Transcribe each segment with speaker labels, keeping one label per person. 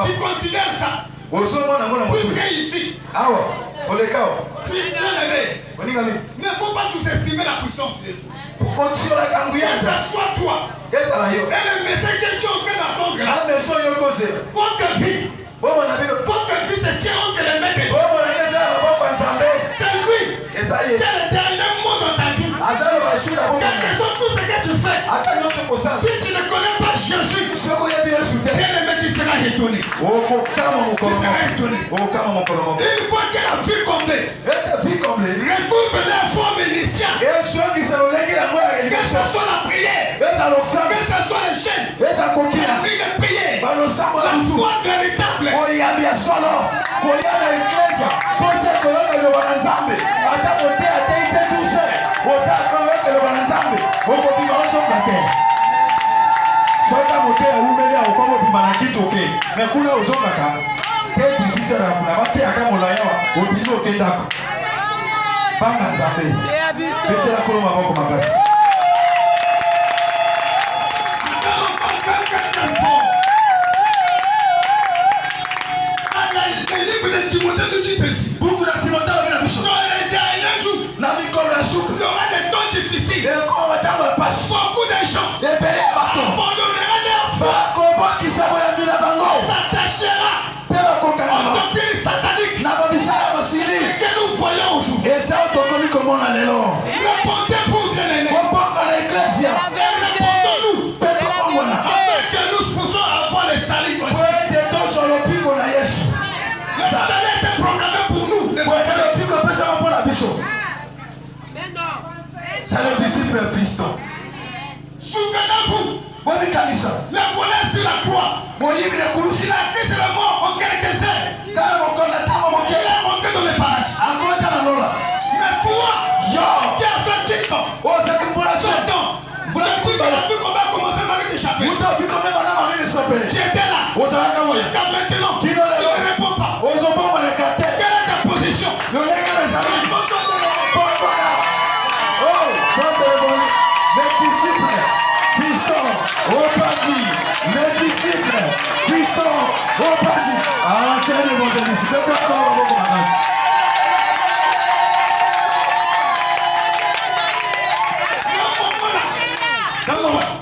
Speaker 1: Tu considères ça? Puisque ici, ne faut pas sous-estimer la puissance de Dieu. Que ce soit toi et le message que tu es en train d'entendre là, votre vie, c'est ce qui est entre les mains de Dieu. C'est lui qui est le dernier mot dans ta vie. Quel que soit tout ce que tu fais, si tu ne connais pas Jésus, bien aimé, tu seras étonné. Tu seras étonné. Il faut que la vie complète recouvre la forme initiale. Que ce soit la prière, que ce soit les chaînes, la vie de prière, la foi véritable. Le livre de Timothée nous dit ceci. Beaucoup de Timothée dans les derniers jours, il y aura des temps difficiles. Beaucoup de gens abandonneront leur foi. Ils s'attachera aux doctrines sataniques que nous voyons aujourd'hui. Répondez-vous, bien-aimés. Répondons-nous. Afin que nous puissions avoir le salut. Le salut était programmé pour nous.
Speaker 2: C'est le disciple Christo.
Speaker 1: Souvenez-vous, le volet sur la croix. Il a fait sur la mort en quelques heures. Il est monté dans le paradis. Mais toi, qui as fait TikTok, vous avez vu comment va commencer Marie d'échapper. Tu étais là. Jusqu'à maintenant, tu ne réponds pas. Quelle est ta position?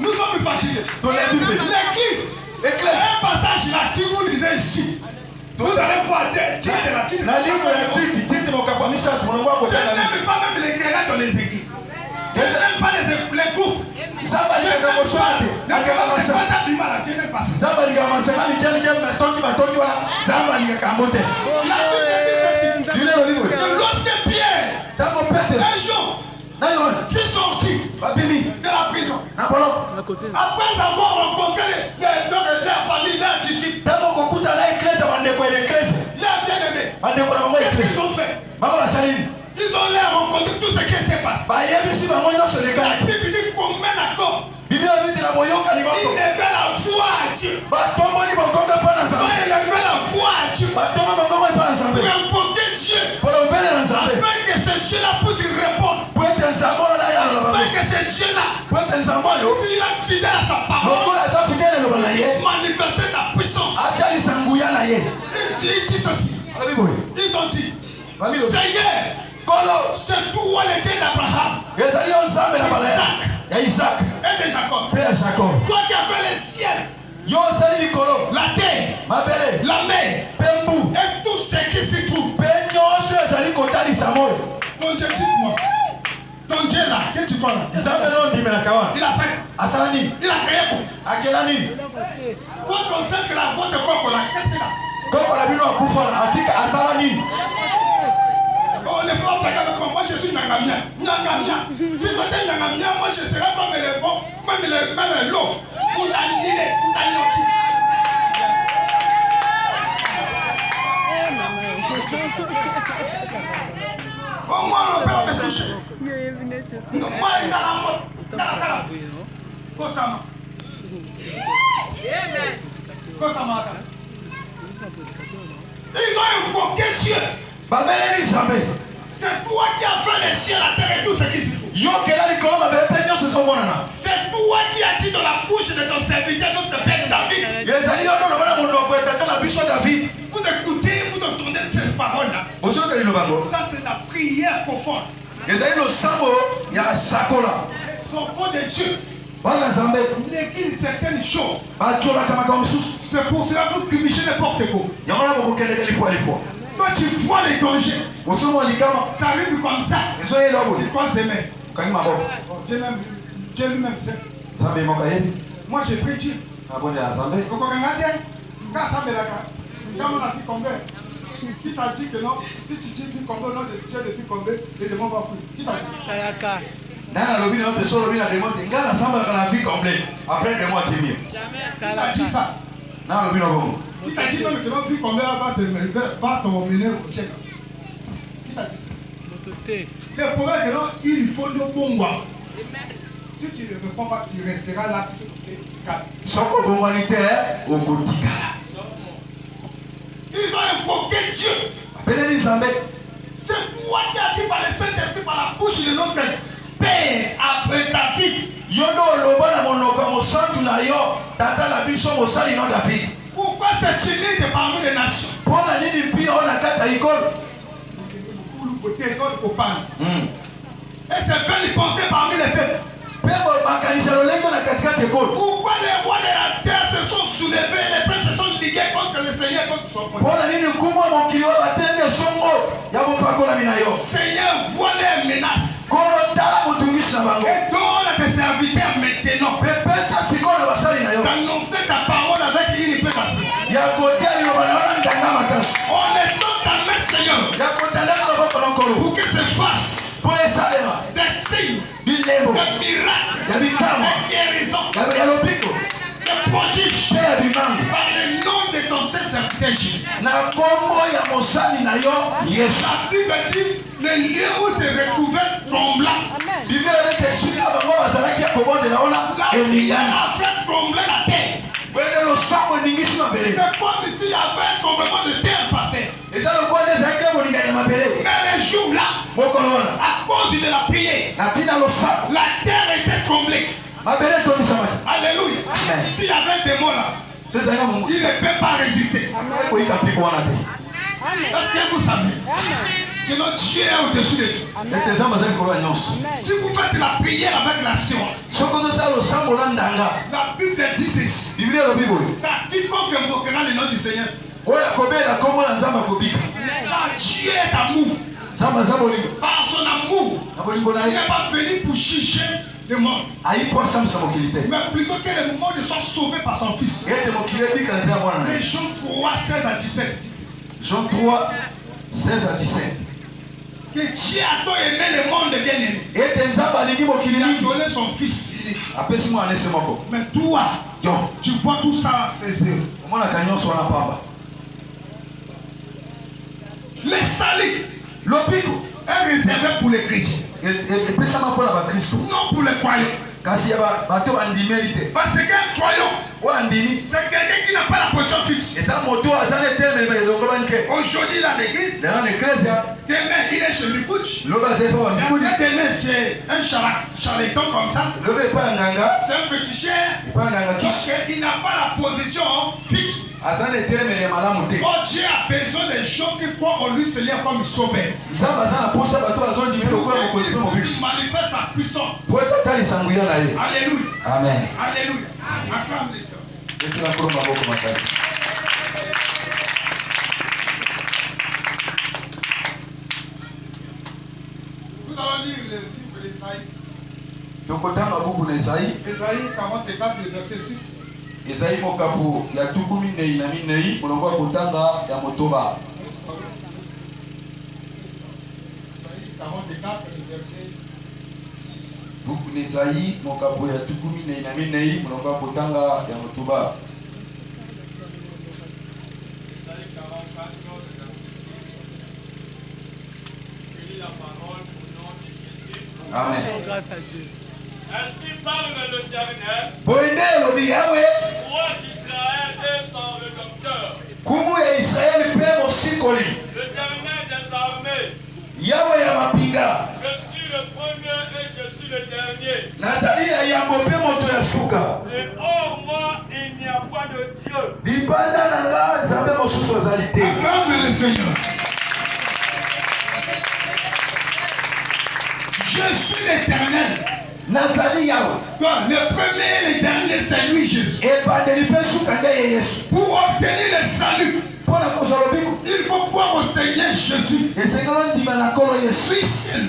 Speaker 1: Nous sommes fatigués. L'église, un passage là, si vous lisez ici, vous allez voir des titres de la titre. Je n'aime pas même les guerres dans les églises. Je n'aime pas les groupes. Je n'aime pas lorsque Pierre, un jour, fut sorti de la prison, après avoir rencontré la famille, leurs disciples, leurs bien-aimés, qu'est-ce qu'ils ont fait? Ils ont l'air rencontré tout ce qui s'était passé. La Bible dit qu'on mène à corps. Ils devaient la foi à Dieu. Soyez levé la foi à Dieu. Pour invoquer Dieu. Afin que ce Dieu-là puisse répondre. Afin que ce Dieu-là, s'il est fidèle à sa parole, manifester ta puissance. Ils disent ceci. Ils ont dit, Seigneur, c'est toi le Dieu d'Abraham, Isaac et de Jacob. Toi qui as fait les ciels, la terre, la mer et tout ce qui s'y trouve. Ton Dieu, dites-moi. Ton Dieu là, qu'est-ce que tu crois là? Il a fait. Il a créé quoi? Quand on sait que la voix de quoi là, qu'est-ce qu'il a? On ne fera pas avec moi. Moi je suis Nangamia. Si toi tu es Nangamia, moi je serai comme les bons, même l'eau. Pour t'annihiler, pour t'anéantir. Moi on peut me toucher. Moi il a la mort. Dans la salle. Kosama. Kosama. Ils ont invoqué Dieu. C'est toi qui as fait les cieux, la terre et tout ce qui s'y trouve. C'est toi qui as dit dans la bouche de ton serviteur, notre père David. Ça c'est la prière profonde. Enfants de Dieu néglige certaines choses. C'est pour cela que vous publiez n'importe quoi. Toi tu vois les dangers. Ça arrive comme ça. Tu croises les mains. Dieu lui-même sait. Moi j'ai pris Dieu. Qui t'a dit que non? Si tu dis plus combien, non, Dieu depuis combien, les démons vont fuir. Qui t'a dit?
Speaker 2: Après 2 mois, tu mieux.
Speaker 1: Qui t'a dit ça? Qui t'a dit que non, vu combien va t'emmener au ciel? Qui t'a dit? Le problème est que non, il faut le bon voir. Si tu ne réponds pas, tu resteras là. Ils ont invoqué Dieu. C'est toi qui as dit par le Saint-Esprit, par la bouche de notre Père, après David. Pourquoi c'est timide parmi les nations? Et c'est bien de penser parmi les peuples. Pourquoi les rois de la terre se sont soulevés, les peuples se sont ligués contre le Seigneur, contre son prophète? Seigneur, voit les menaces. Et donne à tes serviteurs maintenant d'annoncer ta parole avec une hypertation. On est dans ta main, Seigneur, pour que se fasse des signes, des miracles, des guérisons, des prodiges par le nom de ton Saint-Serviteur Jésus. La Bible dit le lieu où se retrouvait tremblant. La a fait trembler la terre. C'est comme s'il y avait un tremblement de terre passé. Mais le jour là, à cause de la prière, la terre était tremblée. Alléluia. S'il y avait des mots là, il ne peut pas résister. Parce que vous savez que notre Dieu est au-dessus de tout. Si vous faites la prière avec l'action, la Bible dit ceci. Quiconque invoquera le nom du Seigneur, Dieu est amour. Par son amour, il n'est pas venu pour juger le monde, mais plutôt que le monde soit sauvé par son Fils. Les Jean 3, 16 à 17.
Speaker 2: Jean 3, 16 à 17.
Speaker 1: Que Dieu a tant aimé le monde bien aimé. Il a donné son Fils. Mais toi, tu vois tout ça. Les salis est réservé pour les chrétiens, non pour les croyants. Parce qu'un croyant, c'est quelqu'un qui n'a pas la position fixe. Aujourd'hui, dans l'église, demain, il est chez le coach. Demain, c'est un charlatan comme ça. C'est un féticheur qui n'a pas la position fixe. Oh, Dieu a besoin des gens qui croient en lui, c'est lié comme sauveur. Il manifeste sa puissance. Alléluia.
Speaker 2: Amen.
Speaker 1: Alléluia. Acclame les gens. Nous allons lire le livre d'Ésaïe. Ésaïe 44, le verset 6.
Speaker 2: Esaïe mokabu ya tukumi nei na minei mulongo wa kutanga ya motoba.
Speaker 1: Esaïe 44 verset 6.
Speaker 2: Buku Esaïe mokabu ya tukumi nei na minei mulongo wa kutanga ya motoba.
Speaker 1: Esaïe 44 verset 6. Je lis la parole au nom de Jésus.
Speaker 2: Amen.
Speaker 3: Grâce à Dieu.
Speaker 4: Ainsi parle l'Éternel,
Speaker 2: Boine lobi yawe
Speaker 4: roi d'Israël et son rédempteur,
Speaker 2: kumu ya Israeli pe mosikoli.
Speaker 4: l'Éternel des armées.
Speaker 2: Yawe ya mapinga.
Speaker 4: Je suis le premier et je suis le dernier.
Speaker 2: Nazali ya yambo pe moto ya suka.
Speaker 4: Et hors moi, il n'y a pas de Dieu.
Speaker 2: Libanda nanga nzambe mosusu azali te.
Speaker 1: Acclame le Seigneur. Je suis l'Éternel.
Speaker 2: nazali yawe.
Speaker 1: Le premier et le dernier, c'est lui Jésus.
Speaker 2: ebandeli mpe suka nde ye yesu.
Speaker 1: Pour obtenir le salut,
Speaker 2: mpona kozwa lobiko
Speaker 1: il faut croire au Seigneur Jésus.
Speaker 2: esengeli ndima na nkolo yesu.
Speaker 1: Lui seul.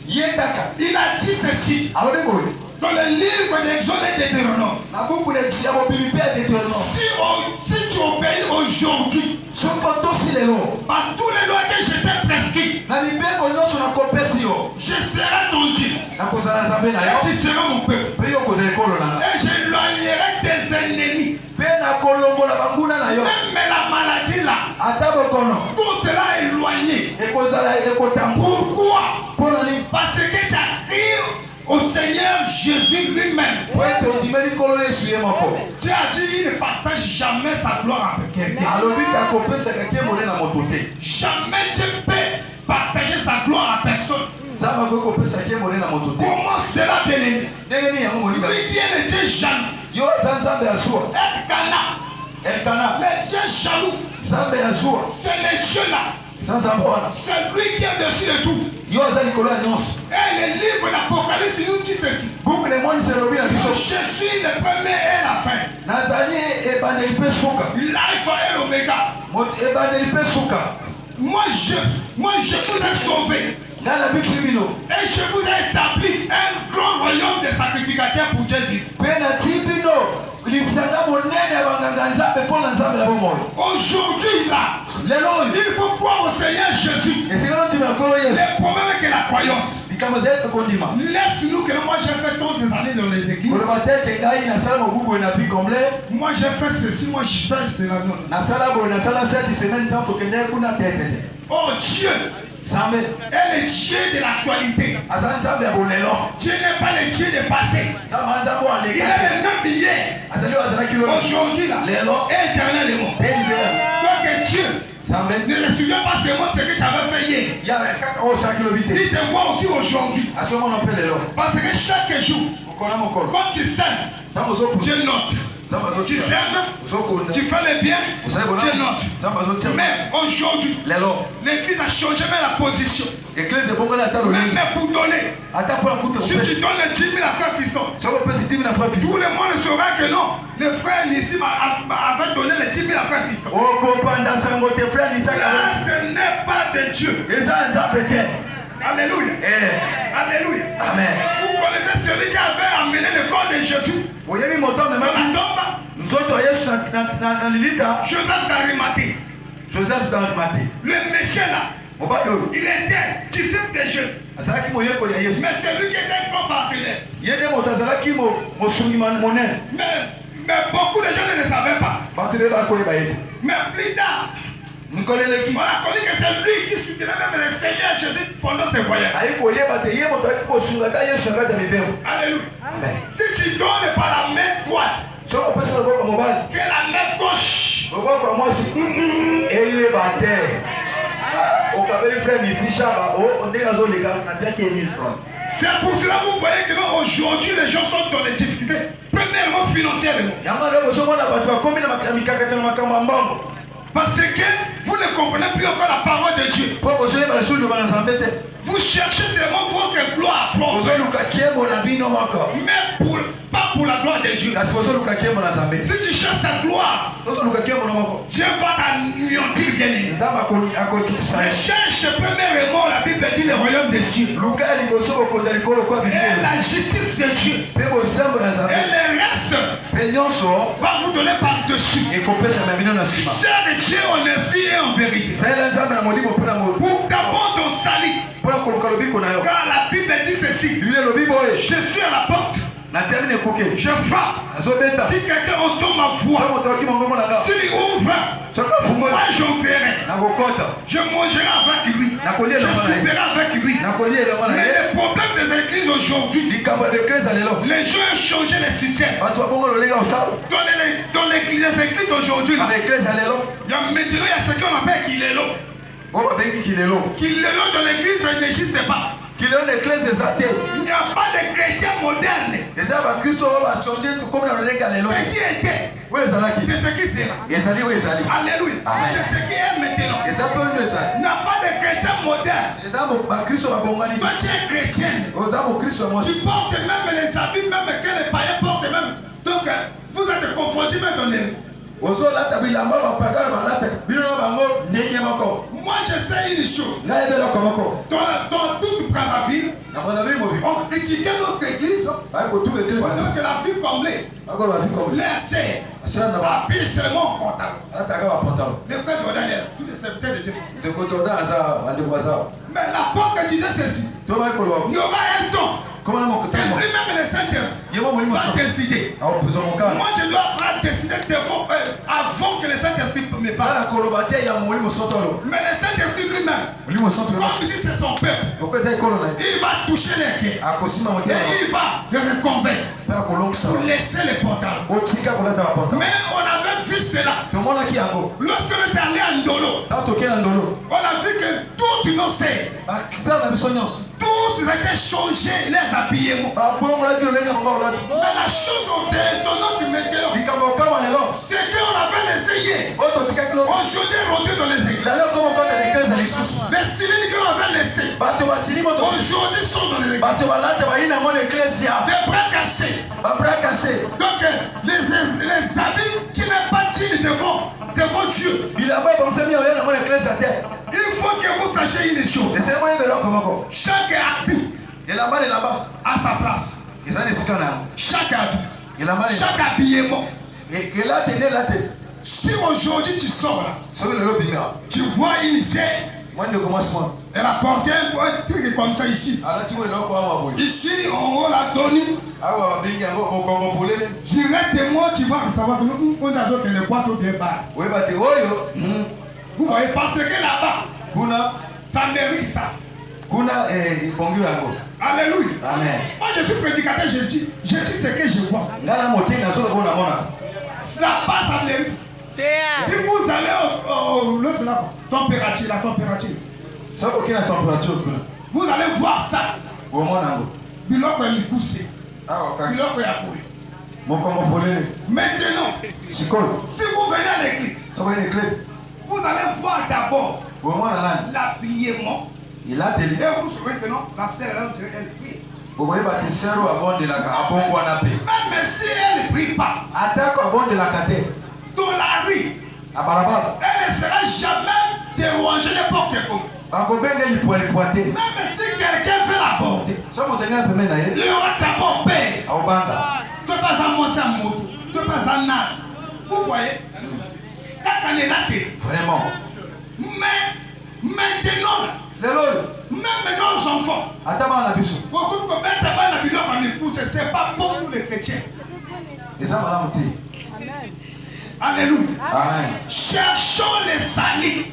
Speaker 2: ye kaka
Speaker 1: Il a dit ceci
Speaker 2: alobi boye
Speaker 1: dans le livre d'Exode et de Deutéronome.
Speaker 2: na buku ya mobimi mpe ya deutéronome.
Speaker 1: Si tu obéis aujourd'hui
Speaker 2: soki otosi lelo
Speaker 1: à tous les lois que je t'ai prescrites,
Speaker 2: na mibeko nyonso nakopesi yo,
Speaker 1: je serai ton Dieu
Speaker 2: nakozala nzambe na
Speaker 1: et
Speaker 2: yo
Speaker 1: tu seras mon peuple.
Speaker 2: mpe yo kozala ekolo na nga.
Speaker 1: Et j'éloignerai tes ennemis.
Speaker 2: mpe nakolongola banguna na yo.
Speaker 1: Même la maladie là,
Speaker 2: ata bokono
Speaker 1: tout cela est éloigné.
Speaker 2: ekozala ekotambu.
Speaker 1: Pourquoi?
Speaker 2: mpona nini?
Speaker 1: Parce que tu as crié au Seigneur Jésus lui-même.
Speaker 2: po ete ondimeli nkolo yesu ye moko.
Speaker 1: Tu as dit il ne partage jamais sa gloire avec quelqu'un.
Speaker 2: alobi takopesaka ke mone na moto te.
Speaker 1: Jamais Dieu peut partager sa gloire à personne.
Speaker 2: nzambe akoki kopesa ke mone na moto te.
Speaker 1: Comment cela, bien-aimé?
Speaker 2: ndenge nini yango moninga?
Speaker 1: Lui Dieu n'était jamais.
Speaker 2: yo aza nzambe ya zuwa. elkana
Speaker 1: Le Dieu jaloux,
Speaker 2: nzambe ya zuwa.
Speaker 1: c'est le Dieu là.
Speaker 2: eza nzambe wana.
Speaker 1: C'est lui qui est dessus de tout.
Speaker 2: yo aza likolo ya nyonso.
Speaker 1: Et le livre d'Apocalypse nous dit ceci.
Speaker 2: buku na emonisa elobi na biso
Speaker 1: Je suis le premier et la fin.
Speaker 2: nazali ebandeli mpe suka.
Speaker 1: L'alpha et l'oméga.
Speaker 2: ebandeli mpe suka.
Speaker 1: Moi je vous ai sauvé.
Speaker 2: ngai nabikisi bino
Speaker 1: Et je vous ai établi un grand royaume de sacrificateurs pour Dieu vivant.
Speaker 2: mpe natii bino lisanga monene ya banganga nzambe mpo na nzambe ya bomoi.
Speaker 1: Aujourd'hui là,
Speaker 2: lelo oyo
Speaker 1: il faut croire au Seigneur Jésus.
Speaker 2: esengeli ondima na nkolo yesu.
Speaker 1: Le problème que la croyance.
Speaker 2: likambo ezali kondima.
Speaker 1: Laisse-nous que moi j'ai fait tant des années dans les églises.
Speaker 2: koloba te ete ngai nasala mobu boye na vie comble.
Speaker 1: Moi j'ai fait ceci, moi je fais cela. Non.
Speaker 2: nasala boye nasala 7 semaine ntan tokendeki kuna tetete.
Speaker 1: Oh Dieu
Speaker 2: nzambe
Speaker 1: est le Dieu de l'actualité.
Speaker 2: aza nzambe ya bolelo.
Speaker 1: Dieu n'est pas le Dieu du passé.
Speaker 2: nzambe nzambe oyo
Speaker 1: Il est
Speaker 2: aleka te.
Speaker 1: le même hier,
Speaker 2: azali oyo azalaki lelo
Speaker 1: aujourd'hui là,
Speaker 2: lelo
Speaker 1: et éternellement.
Speaker 2: mpe libela.
Speaker 1: Donc Dieu
Speaker 2: nzambe
Speaker 1: ne se souvient pas seulement ce que tu avais fait hier.
Speaker 2: ya kaka oyo osalaki lobi te.
Speaker 1: Il te voit aussi aujourd'hui.
Speaker 2: azomona mpe lelo
Speaker 1: Parce que chaque jour,
Speaker 2: mokolo na mokolo
Speaker 1: quand tu sèmes,
Speaker 2: ntango ozokuna
Speaker 1: Dieu note.
Speaker 2: nzambe
Speaker 1: Tu
Speaker 2: azotia
Speaker 1: sèmes,
Speaker 2: ozokuna
Speaker 1: tu fais le bien,
Speaker 2: osali bona
Speaker 1: Dieu note.
Speaker 2: nzambe azotia
Speaker 1: Mais aujourd'hui,
Speaker 2: lelo
Speaker 1: l'église a changé même la position.
Speaker 2: eglise ebongoli ata lolenge
Speaker 1: Même pour donner.
Speaker 2: ata mpona kuta
Speaker 1: Si tu donnes les 10 000 à frère Fiston,
Speaker 2: soki opesi 10 000 na frère
Speaker 1: tout
Speaker 2: Fiston
Speaker 1: le monde saura que non. Le frère ici avait donné les 10 000 à frère Fiston.
Speaker 2: okopanda sango te frère
Speaker 1: Là,
Speaker 2: lisaka
Speaker 1: ce n'est pas de Dieu.
Speaker 2: eza nzambe te.
Speaker 1: Alléluia. Alléluia.
Speaker 2: Amen.
Speaker 1: Vous connaissez celui qui avait amené le corps de Jésus
Speaker 2: oyebi moto
Speaker 1: dans la
Speaker 2: amemaki
Speaker 1: tombe?
Speaker 2: nzoto ya yesu na lilita.
Speaker 1: Joseph d'Arimathée.
Speaker 2: joseph d'arimathie
Speaker 1: Le monsieur là,
Speaker 2: mobali oyo
Speaker 1: il était disciple de Jésus.
Speaker 2: azalaki moyekoli ya yesu.
Speaker 1: Mais c'est lui qui était un grand partenaire.
Speaker 2: ye nde moto azalaki mosungi monene.
Speaker 1: Mais beaucoup de gens ne le savaient pas.
Speaker 2: bato nde bakoyeba ye te.
Speaker 1: Mais plus tard,
Speaker 2: mikolo eleki
Speaker 1: on a connu que c'est lui qui soutenait même le Seigneur Jésus pendant ses voyages.
Speaker 2: ayi koyeba te ye moto ayaki kosunga ata yesu na kati ya mibeko.
Speaker 1: Alléluia.
Speaker 2: Amen.
Speaker 1: Si tu donnes par la main droite,
Speaker 2: soki opesa loboko mobali
Speaker 1: que la main gauche,
Speaker 2: loboko ya mwasi eyeba te. okabeli frère misishaba ndenge azoleka napiaki ye 1000 francs.
Speaker 1: c'est pour cela que vous voyez que non, aujourd'hui les gens sont dans les difficultés. Premièrement financièrement.
Speaker 2: yango nde bozomona bato bakomi na mikakate na makambo ya mbongo.
Speaker 1: Parce que vous ne comprenez plus encore la parole de Dieu.
Speaker 2: mpo bozoyeba lisusu liloba na nzambe te.
Speaker 1: Vous cherchez seulement votre gloire propre.
Speaker 2: bozoluka kiembo na bino moko.
Speaker 1: Mais pas pour la gloire de Dieu.
Speaker 2: kasi bozoluka kiembo na nzambe.
Speaker 1: Si tu cherches ta gloire,
Speaker 2: tozoluka kiembo na moko.
Speaker 1: Dieu va t'anéantir bien aimé.
Speaker 2: nzambe akolokitisa
Speaker 1: Mais
Speaker 2: ye.
Speaker 1: cherche premièrement, la Bible dit le royaume des cieux.
Speaker 2: luka ya liboso bokonza likolo kwa
Speaker 1: Et
Speaker 2: bibele.
Speaker 1: la justice de Dieu.
Speaker 2: mpe bosembo na
Speaker 1: Et
Speaker 2: nzambe.
Speaker 1: le reste
Speaker 2: mpe nyonso
Speaker 1: va vous donner par-dessus.
Speaker 2: ekopesama bino na nsima.
Speaker 1: Serre Dieu en esprit et en vérité.
Speaker 2: salela nzambe na molimo mpe na
Speaker 1: Pour d'abord ton salut.
Speaker 2: mpona koluka lobiko na yo.
Speaker 1: Car la Bible dit ceci.
Speaker 2: bibele elobi boye
Speaker 1: Je suis à la porte.
Speaker 2: natemi na ekuke.
Speaker 1: Je frappe.
Speaker 2: nazobeta.
Speaker 1: Si quelqu'un entend ma
Speaker 2: so
Speaker 1: voix,
Speaker 2: moto aki mongongo na nga.
Speaker 1: s'il ouvre,
Speaker 2: soki afungoli
Speaker 1: moi j'entrerai.
Speaker 2: nakokota.
Speaker 1: Je mangerai avec lui. Je souperai avec lui.
Speaker 2: nakolia elongo na
Speaker 1: Mais
Speaker 2: ye.
Speaker 1: le problème des églises aujourd'hui,
Speaker 2: likambo ya beklesa lelo.
Speaker 1: les gens ont changé le système.
Speaker 2: bato babongo lolenga osala.
Speaker 1: Dans les églises d'aujourd'hui,
Speaker 2: na beklesa lelo.
Speaker 1: maintenant il y a ce qu'on appelle Kilelo.
Speaker 2: oyo babengi kilelo.
Speaker 1: Kilelo dans l'église n'existe pas.
Speaker 2: kilelo na eklese eza te.
Speaker 1: Il n'y a pas de chrétiens modernes.
Speaker 2: eza bakristo oyo bachange komi na lolenga lelo.
Speaker 1: Ce qui était C'est ce qui sera. Alléluia. C'est ce qui est maintenant. N'a pas de chrétien moderne. Toi tu es chrétien. Tu portes même les habits même que les païens portent même. Donc vous êtes confondus maintenant. Moi je sais une chose. Dans toute Brazzaville, on critiquait notre église. Donc la vie comblée. Les sœurs habillent seulement en pantalon. Les frères Jordan, tous les serviteurs de Dieu. Mais l'apôtre disait ceci. Il y aura un temps. Et lui-même le Saint-Esprit va décider. Moi je dois décider avant que le Saint-Esprit me parle. Mais le Saint-Esprit lui-même, comme si c'est son peuple, il va toucher les cœurs. Et il va le reconvaincre pour laisser les pantalons. Mais on avait vu cela. Lorsque on est allé à Ndolo, on a vu que toutes nos sœurs, tous étaient changés les habillements. Mais la chose étonnante maintenant, c'est qu'on avait laissé hier. Aujourd'hui, on est dans les églises. Les cylindres qu'on avait laissés, aujourd'hui sont dans les églises. Des bras cassés. Donc, les habits qui n'est pas dignes devant Dieu. Il faut que vous sachiez une chose. Chaque habit à sa place. Chaque habit. Chaque habillement. Si aujourd'hui tu sors là, tu vois une sœur, elle a porté un truc comme ça ici. Ici, on l'a donné. Directement, tu vas savoir que nous avons le boîte de bar. Vous voyez, parce que là-bas, ça mérite ça. Alléluia.
Speaker 2: Amen.
Speaker 1: Moi je suis prédicateur, je dis ce que je vois. Ça passe, ça mérite. Si vous allez l'autre là, la température. Vous allez voir ça. Biloko est poussé. Biloko est appuyé. Maintenant, si vous venez à l'église, vous allez voir d'abord l'habillement. Et vous saurez que non, la sœur là, elle prie. Même si elle ne prie pas, dans la rue, elle ne sera jamais dérangée n'importe comment. Même si quelqu'un veut l'aborder, il y aura d'abord paix. Tu n'es pas un monstre, tu n'es pas un âne. Vous voyez, quand on est là,
Speaker 2: vraiment.
Speaker 1: Mais maintenant, même nos enfants, c'est pas pour nous les chrétiens. Alléluia.
Speaker 2: Amen.
Speaker 1: Cherchons les salis.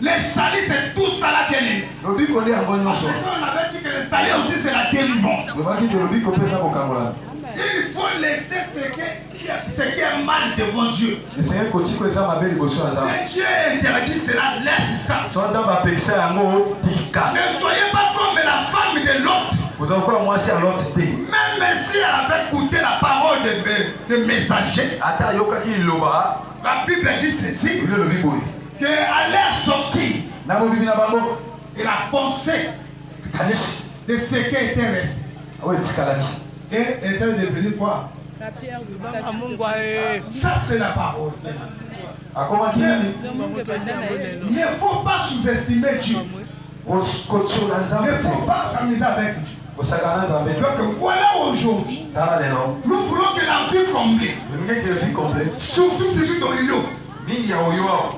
Speaker 1: Les salis, c'est tout ça la délivrance. Parce qu'on avait dit que les salis aussi, c'est la délivrance. Il faut laisser ce qui est mal devant Dieu. Si Dieu interdit cela, laisse ça. Ne soyez pas comme la femme de l'autre. Même si elle avait écouté la parole de messager, la Bible dit ceci, qu'à leur sortie, il a pensé de ce qui était resté. Et elle est devenue quoi? Ça c'est la parole. Il ne faut pas sous-estimer Dieu. Il ne faut pas s'amuser avec Dieu. Donc voilà aujourd'hui. Nous voulons que la vie comblée, surtout celui dont il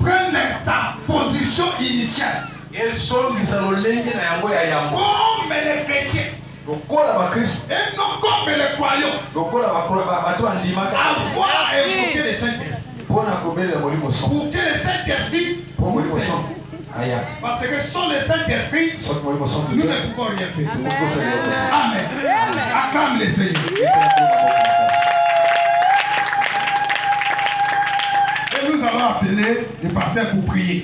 Speaker 1: prenne sa position initiale. Comme les chrétiens. Et non comme les croyants. Avoir écouté le Saint-Esprit. Pour que le Saint-Esprit. Parce que sans le Saint-Esprit, nous ne pouvons rien faire. Amen. Acclame les Seigneurs. Et nous allons appeler les pasteurs pour prier.